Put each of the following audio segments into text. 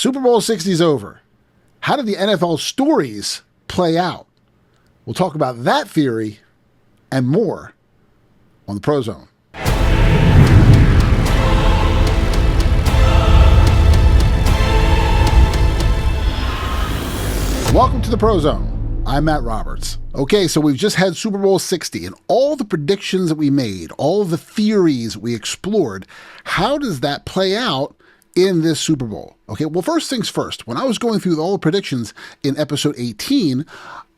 Super Bowl 60 is over. How did the NFL stories play out? We'll talk about that theory and more on the ProZone. Welcome to the ProZone. I'm Matt Roberts. Okay, so we've just had Super Bowl 60 and all the predictions that we made, all of the theories we explored. How does that play out in this Super Bowl? Okay, well, first things first. When I was going through all the predictions in episode 18,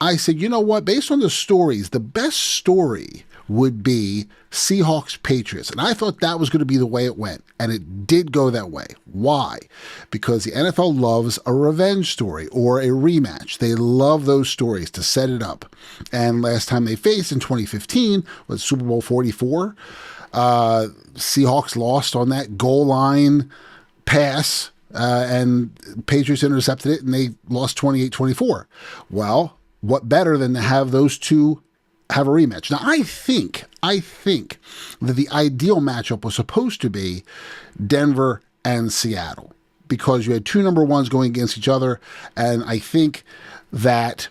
I said, you know what? Based on the stories, the best story would be Seahawks-Patriots. And I thought that was going to be the way it went. And it did go that way. Why? Because the NFL loves a revenge story or a rematch. They love those stories to set it up. And last time they faced in 2015 was Super Bowl 44. Seahawks lost on that goal line pass, and Patriots intercepted it, and they lost 28-24. Well, what better than to have those two have a rematch? Now, I think that the ideal matchup was supposed to be Denver and Seattle because you had two number ones going against each other, and I think that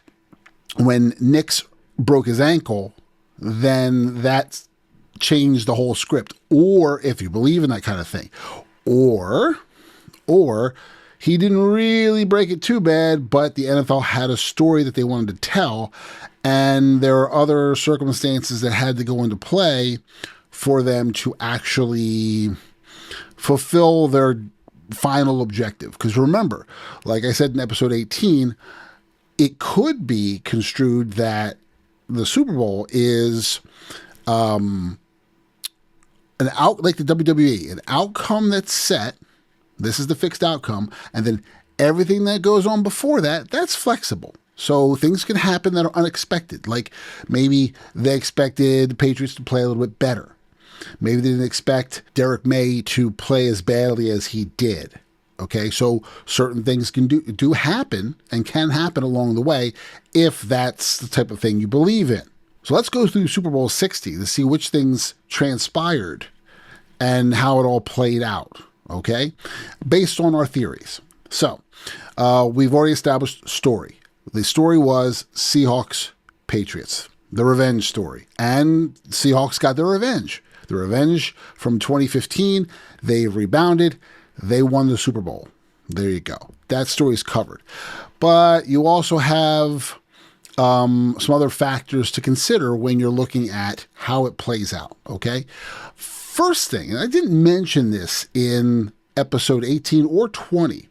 when Nix broke his ankle, then that changed the whole script. Or if you believe in that kind of thing, or he didn't really break it too bad, but the NFL had a story that they wanted to tell, and there are other circumstances that had to go into play for them to actually fulfill their final objective. Because remember, like I said in episode 18, it could be construed that the Super Bowl is like the WWE, an outcome that's set. This is the fixed outcome. And then everything that goes on before that, that's flexible. So things can happen that are unexpected. Like maybe they expected the Patriots to play a little bit better. Maybe they didn't expect Derek May to play as badly as he did. Okay, so certain things can do happen and can happen along the way if that's the type of thing you believe in. So let's go through Super Bowl 60 to see which things transpired and how it all played out. Okay, based on our theories. So we've already established story. The story was Seahawks-Patriots, the revenge story. And Seahawks got their revenge. The revenge from 2015, they rebounded. They won the Super Bowl. There you go. That story's covered. But you also have some other factors to consider when you're looking at how it plays out, okay? First thing, and I didn't mention this in episode 18 or 20,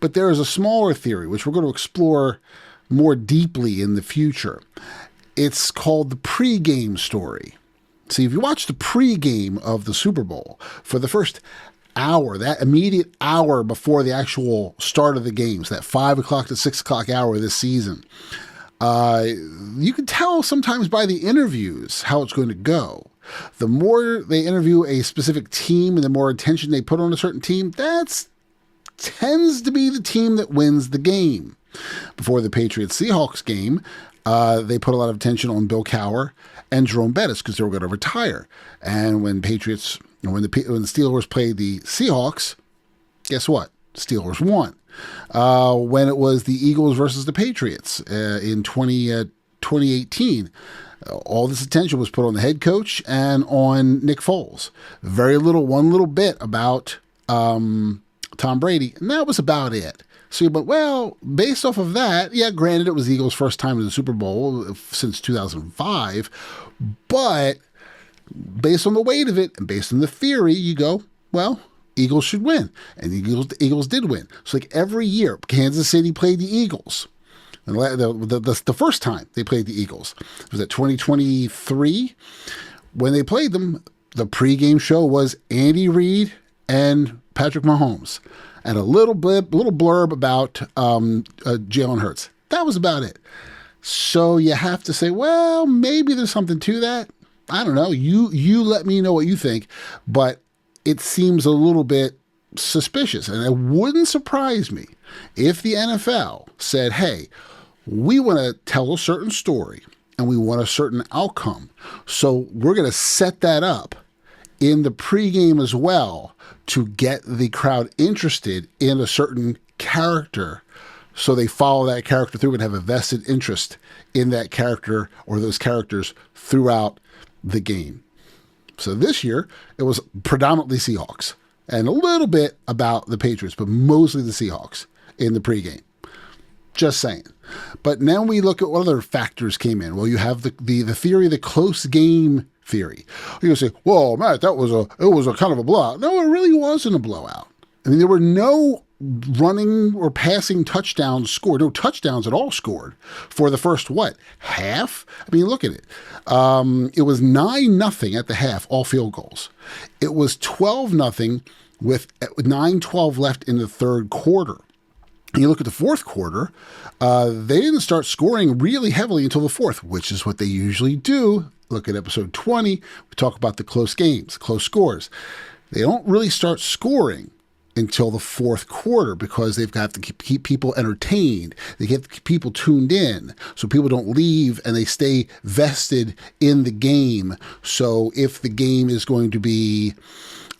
but there is a smaller theory, which we're going to explore more deeply in the future. It's called the pregame story. See, if you watch the pregame of the Super Bowl, for the first hour, that immediate hour before the actual start of the games, that 5 o'clock to 6 o'clock hour this season, you can tell sometimes by the interviews how it's going to go. The more they interview a specific team and the more attention they put on a certain team, that tends to be the team that wins the game. Before the Patriots-Seahawks game, they put a lot of attention on Bill Cowher and Jerome Bettis because they were going to retire. And when the Steelers played the Seahawks, guess what? Steelers won. When it was the Eagles versus the Patriots in 2018, all this attention was put on the head coach and on Nick Foles. One little bit about Tom Brady, and that was about it. So you went, well, based off of that, yeah, granted, it was the Eagles' first time in the Super Bowl since 2005, but based on the weight of it and based on the theory, you go, well, Eagles should win. And the Eagles did win. So like every year, Kansas City played the Eagles. And the first time they played the Eagles was at 2023. When they played them, the pregame show was Andy Reid and Patrick Mahomes, and a little blurb about Jalen Hurts. That was about it. So you have to say, well, maybe there's something to that. I don't know. You let me know what you think, but it seems a little bit suspicious, and it wouldn't surprise me if the NFL said, hey, we want to tell a certain story and we want a certain outcome. So we're going to set that up in the pregame as well to get the crowd interested in a certain character, so they follow that character through and have a vested interest in that character or those characters throughout the game. So this year, it was predominantly Seahawks and a little bit about the Patriots, but mostly the Seahawks in the pregame. Just saying. But now we look at what other factors came in. Well, you have the theory, the close game theory. You're going to say, well, Matt, it was a kind of a blowout. No, it really wasn't a blowout. I mean, there were no running or passing touchdowns scored, no touchdowns at all scored for the first, half? I mean, look at it. It was 9-0 at the half, all field goals. It was 12-0 with 9:12 left in the third quarter. You look at the fourth quarter, they didn't start scoring really heavily until the fourth, which is what they usually do. Look at episode 20. We talk about the close games, close scores. They don't really start scoring until the fourth quarter because they've got to keep people entertained. They get people tuned in so people don't leave and they stay vested in the game. So if the game is going to be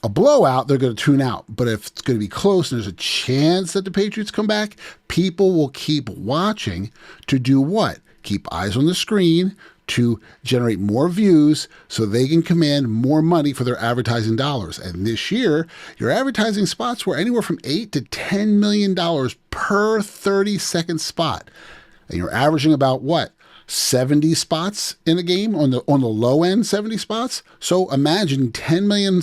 a blowout, they're going to tune out. But if it's going to be close and there's a chance that the Patriots come back, people will keep watching to do what? Keep eyes on the screen to generate more views so they can command more money for their advertising dollars. And this year, your advertising spots were anywhere from $8 to $10 million per 30-second spot. And you're averaging about 70 spots in a game on the low end, 70 spots. So imagine $10 million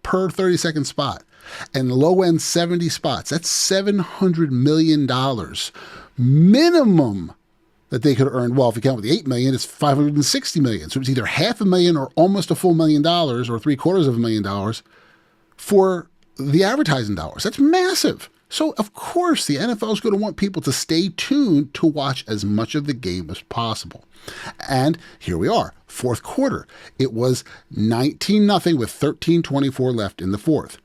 per 30-second spot, and the low end 70 spots. That's $700 million minimum that they could earn. Well, if you count with the $8 million, it's $560 million. So it's either $500,000 or almost a full $1 million or $750,000 for the advertising dollars. That's massive. So, of course, the NFL is going to want people to stay tuned to watch as much of the game as possible. And here we are, fourth quarter. It was 19-0 with 13:24 left in the fourth.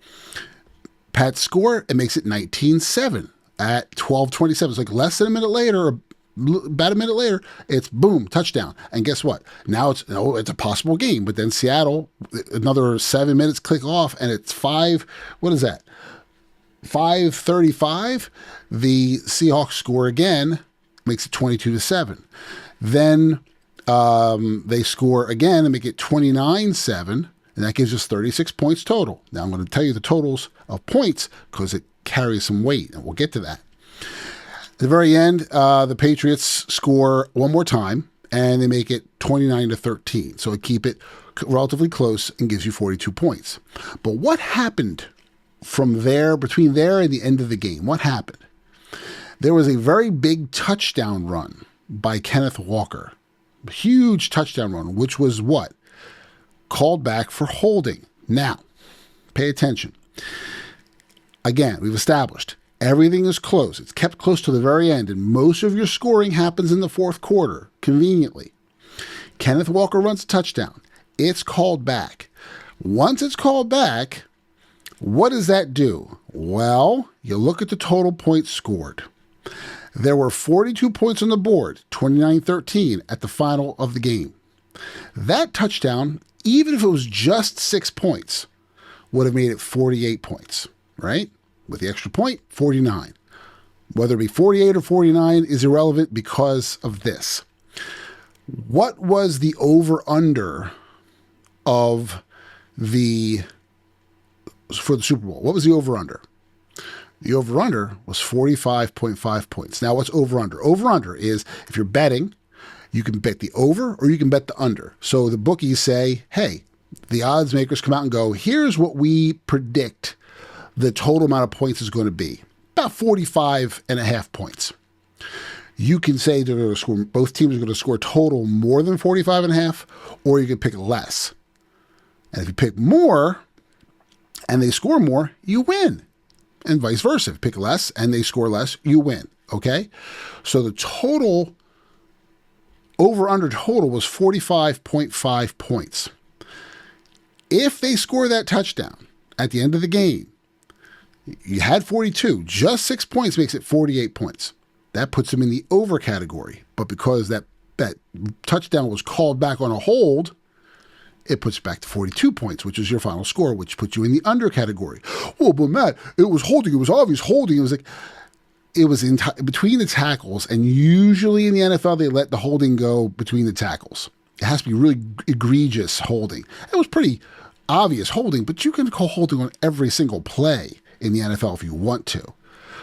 Pat's score, it makes it 19-7 at 12:27. It's like less than a minute later, about a minute later, it's boom, touchdown. And guess what? Now it's a possible game. But then Seattle, another 7 minutes click off, and it's 5:35, the Seahawks score again, makes it 22-7. Then they score again and make it 29-7, and that gives us 36 points total. Now I'm going to tell you the totals of points because it carries some weight, and we'll get to that. At the very end, the Patriots score one more time, and they make it 29-13. So it keep it relatively close and gives you 42 points. But what happened from there, between there and the end of the game? What happened? There was a very big touchdown run by Kenneth Walker. A huge touchdown run, which was what? Called back for holding. Now, pay attention. Again, we've established everything is close. It's kept close to the very end, and most of your scoring happens in the fourth quarter, conveniently. Kenneth Walker runs a touchdown. It's called back. Once it's called back, what does that do? Well, you look at the total points scored. There were 42 points on the board, 29-13 at the final of the game. That touchdown, even if it was just 6 points, would have made it 48 points, right? With the extra point, 49. Whether it be 48 or 49 is irrelevant because of this. What was the over-under for the Super Bowl? What was the over-under? The over-under was 45.5 points. Now, what's over-under? Over-under is, if you're betting, you can bet the over or you can bet the under. So the bookies say, hey, the odds makers come out and go, here's what we predict the total amount of points is going to be. About 45.5 points. You can say they're going to score, both teams are going to score total more than 45.5, or you can pick less. And if you pick more and they score more, you win. And vice versa. If you pick less and they score less, you win. Okay? So the total, over-under total was 45.5 points. If they score that touchdown at the end of the game, you had 42. Just 6 points makes it 48 points. That puts them in the over category. But because that touchdown was called back on a hold, it puts you back to 42 points, which is your final score, which puts you in the under category. Oh, but Matt, it was holding. It was obvious holding. It was like, it was between the tackles, and usually in the NFL, they let the holding go between the tackles. It has to be really egregious holding. It was pretty obvious holding, but you can call holding on every single play in the NFL if you want to.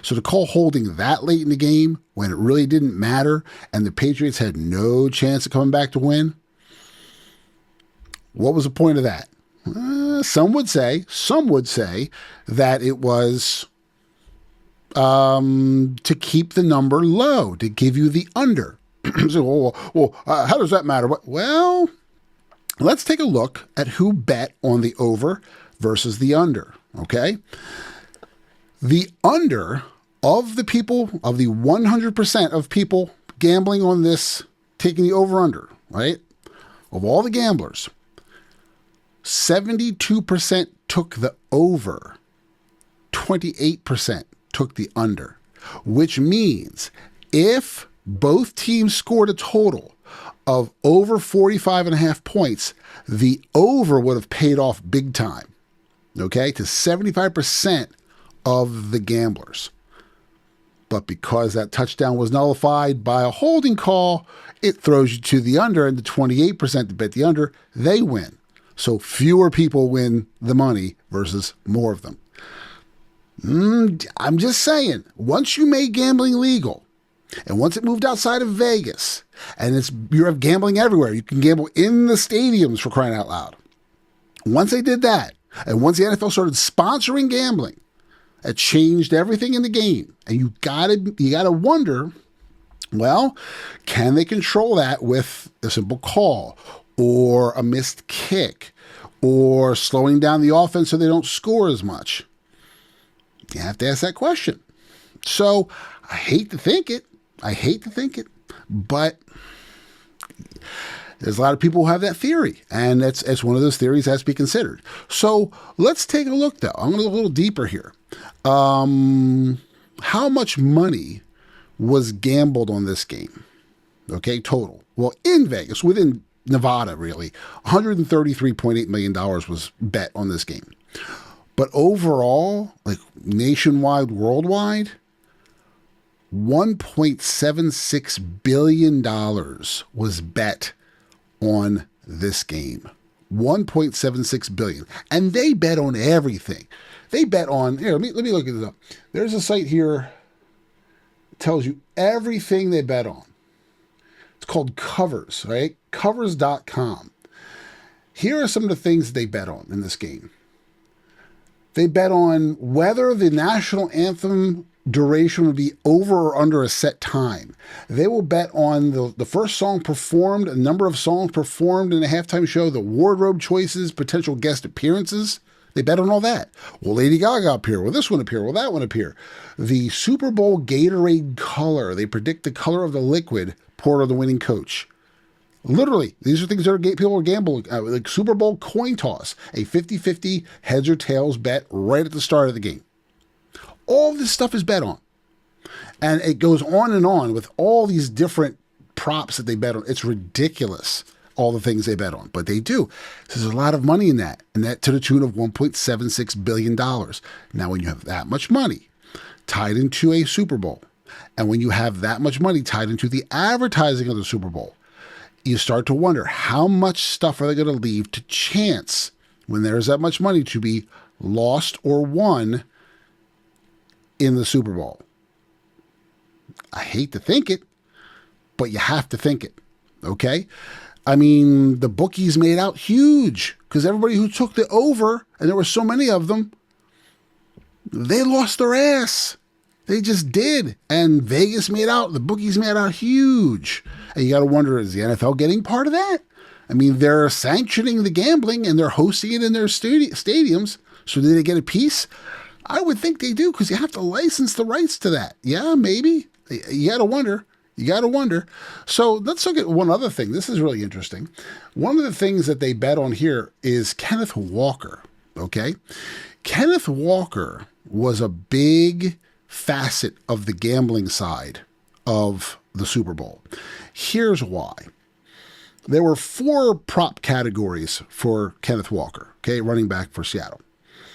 So to call holding that late in the game when it really didn't matter and the Patriots had no chance of coming back to win, what was the point of that? Some would say that it was to keep the number low, to give you the under. So, how does that matter? Well, let's take a look at who bet on the over versus the under, okay? The under of the people, of the 100% of people gambling on this, taking the over-under, right? Of all the gamblers, 72% took the over, 28% took the under, which means if both teams scored a total of over 45.5 points, the over would have paid off big time, okay, to 75% of the gamblers. But because that touchdown was nullified by a holding call, it throws you to the under, and the 28% to bet the under, they win. So fewer people win the money versus more of them. I'm just saying, once you made gambling legal, and once it moved outside of Vegas, and you have gambling everywhere, you can gamble in the stadiums for crying out loud. Once they did that, and once the NFL started sponsoring gambling, it changed everything in the game. And you gotta wonder, well, can they control that with a simple call or a missed kick or slowing down the offense so they don't score as much? You have to ask that question. So I hate to think it, but there's a lot of people who have that theory, and it's one of those theories that has to be considered. So let's take a look, though. I'm going to go a little deeper here. How much money was gambled on this game? Okay, total. Well, in Vegas, within Nevada, really, $133.8 million was bet on this game. But overall, like nationwide, worldwide, $1.76 billion was bet on this game. $1.76 billion. And they bet on everything. They bet on, here, let me look this up. There's a site here that tells you everything they bet on. It's called Covers, right? Covers.com. Here are some of the things they bet on in this game. They bet on whether the national anthem duration would be over or under a set time. They will bet on the first song performed, a number of songs performed in a halftime show, the wardrobe choices, potential guest appearances. They bet on all that. Will Lady Gaga appear? Will this one appear? Will that one appear? The Super Bowl Gatorade color. They predict the color of the liquid poured on the winning coach. Literally, these are things that people are gambling, like Super Bowl coin toss, a 50-50 heads or tails bet right at the start of the game. All this stuff is bet on. And it goes on and on with all these different props that they bet on. It's ridiculous, all the things they bet on. But they do. So there's a lot of money in that, and that to the tune of $1.76 billion. Now, when you have that much money tied into a Super Bowl, and when you have that much money tied into the advertising of the Super Bowl, you start to wonder how much stuff are they going to leave to chance when there's that much money to be lost or won in the Super Bowl. I hate to think it, but you have to think it, okay? I mean, the bookies made out huge because everybody who took the over, and there were so many of them, they lost their ass. They just did. And Vegas made out, the bookies made out huge. And you got to wonder, is the NFL getting part of that? I mean, they're sanctioning the gambling and they're hosting it in their stadiums. So do they get a piece? I would think they do, because you have to license the rights to that. Yeah, maybe. You got to wonder. So let's look at one other thing. This is really interesting. One of the things that they bet on here is Kenneth Walker. Okay? Kenneth Walker was a big facet of the gambling side of the Super Bowl. Here's why. there were 4 prop categories for Kenneth Walker, okay, running back for Seattle.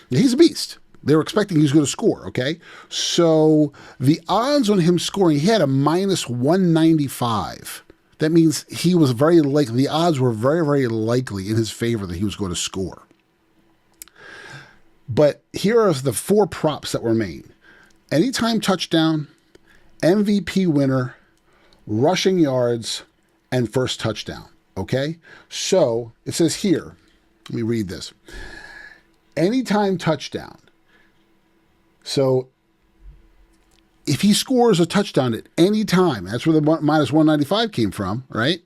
Now, he's a beast. They were expecting he was going to score, okay? So the odds on him scoring, he had a minus 195. That means he was very likely, the odds were very, very likely in his favor that he was going to score. But here are the 4 props that were made. Anytime touchdown, MVP winner, rushing yards, and first touchdown, okay? So it says here, let me read this. Anytime touchdown. So if he scores a touchdown at any time, that's where the minus 195 came from, right?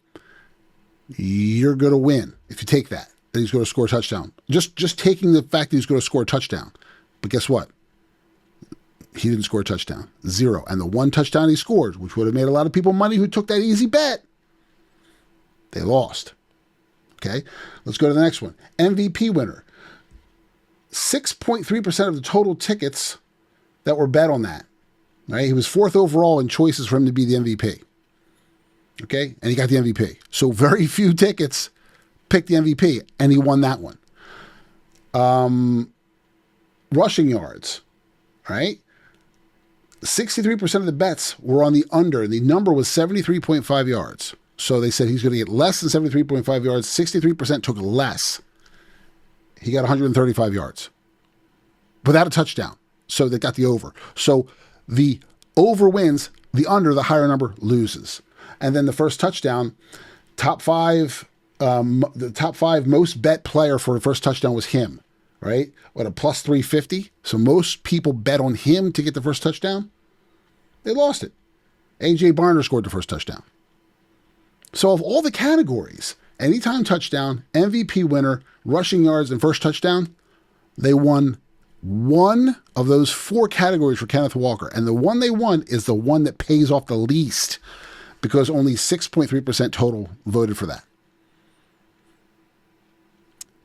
You're going to win if you take that he's going to score a touchdown. Just taking the fact that he's going to score a touchdown. But guess what? He didn't score a touchdown. 0. And the 1 touchdown he scored, which would have made a lot of people money who took that easy bet, they lost. Okay? Let's go to the next one. MVP winner. 6.3% of the total tickets that were bet on that. Right? He was 4th overall in choices for him to be the MVP. Okay? And he got the MVP. So very few tickets picked the MVP, and he won that one. Rushing yards. Right? 63% of the bets were on the under, and the number was 73.5 yards. So they said he's going to get less than 73.5 yards. 63% took less. He got 135 yards without a touchdown. So they got the over. So the over wins, the under, the higher number, loses. And then the first touchdown, the top 5 most bet player for the first touchdown was him, right? What, a plus 350? So most people bet on him to get the first touchdown. They lost it. A.J. Barner scored the first touchdown. So of all the categories, anytime touchdown, MVP winner, rushing yards, and first touchdown, they won 1 of those 4 categories for Kenneth Walker. And the one they won is the one that pays off the least because only 6.3% total voted for that.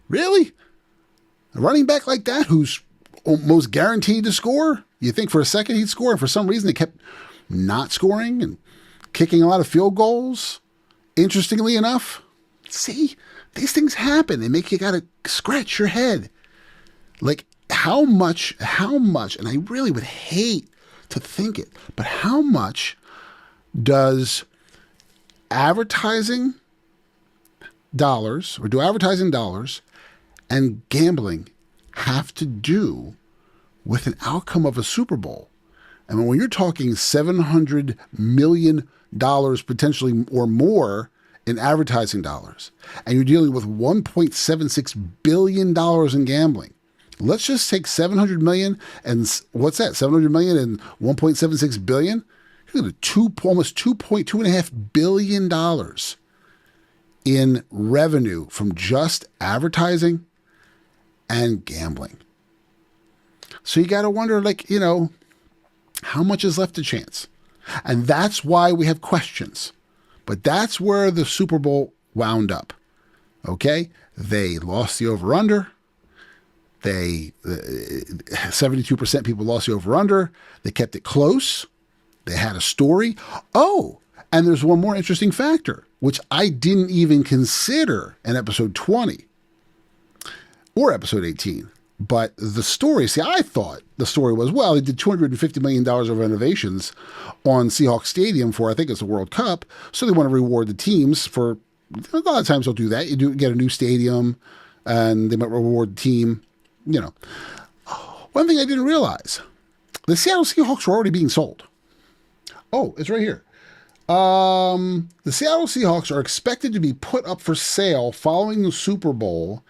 Really? A running back like that who's almost guaranteed to score? You think for a second he'd score, and for some reason they kept not scoring and kicking a lot of field goals? Interestingly enough, see, these things happen. They make you gotta scratch your head. Like how much, and I really would hate to think it, but how much does advertising dollars, or do advertising dollars and gambling have to do with an outcome of a Super Bowl? I mean, when you're talking $700 million potentially or more in advertising dollars, and you're dealing with $1.76 billion in gambling, let's just take 700 million and what's that? 700 million and 1.76 billion? You're looking at almost $2.5 billion in revenue from just advertising and gambling. So you got to wonder, like, how much is left to chance? And that's why we have questions. But that's where the Super Bowl wound up. Okay? They lost the over-under. 72% people lost the over-under. They kept it close. They had a story. Oh, and there's one more interesting factor, which I didn't even consider in episode 20 or episode 18. But the story, I thought the story was, well, they did $250 million of renovations on Seahawks Stadium for, I think it's the World Cup. So they want to reward the teams for, a lot of times they'll do that. You do get a new stadium and they might reward the team. One thing I didn't realize, the Seattle Seahawks were already being sold. Oh, it's right here. The Seattle Seahawks are expected to be put up for sale following the Super Bowl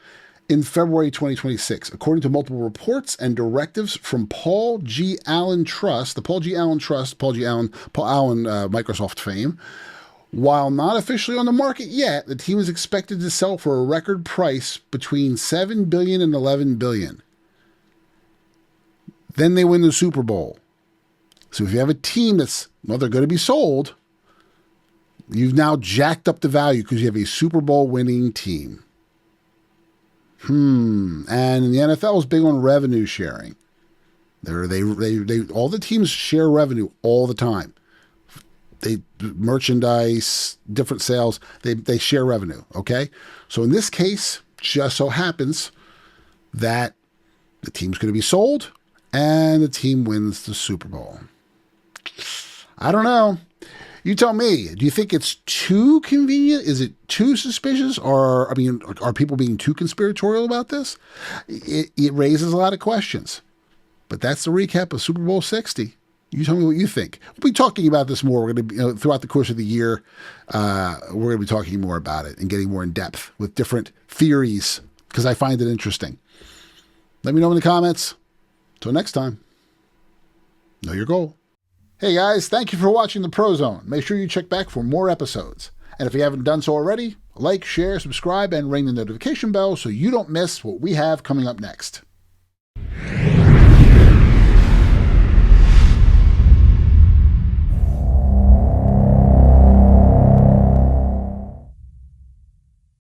in February 2026, according to multiple reports and directives from Paul G. Allen Trust, Paul Allen, Microsoft fame. While not officially on the market yet, the team is expected to sell for a record price between $7 billion and $11 billion. Then they win the Super Bowl. So if you have a team that's, they're going to be sold, you've now jacked up the value because you have a Super Bowl winning team. And the NFL is big on revenue sharing. They all the teams share revenue all the time. merchandise, different sales, they share revenue, okay? So in this case, just so happens that the team's going to be sold and the team wins the Super Bowl. I don't know. You tell me. Do you think it's too convenient? Is it too suspicious? Or, are people being too conspiratorial about this? It raises a lot of questions. But that's the recap of Super Bowl 60. You tell me what you think. We'll be talking about this more. We're going to be, throughout the course of the year, we're going to be talking more about it and getting more in depth with different theories because I find it interesting. Let me know in the comments. Until next time, know your goal. Hey guys, thank you for watching the ProZone. Make sure you check back for more episodes. And if you haven't done so already, like, share, subscribe, and ring the notification bell so you don't miss what we have coming up next.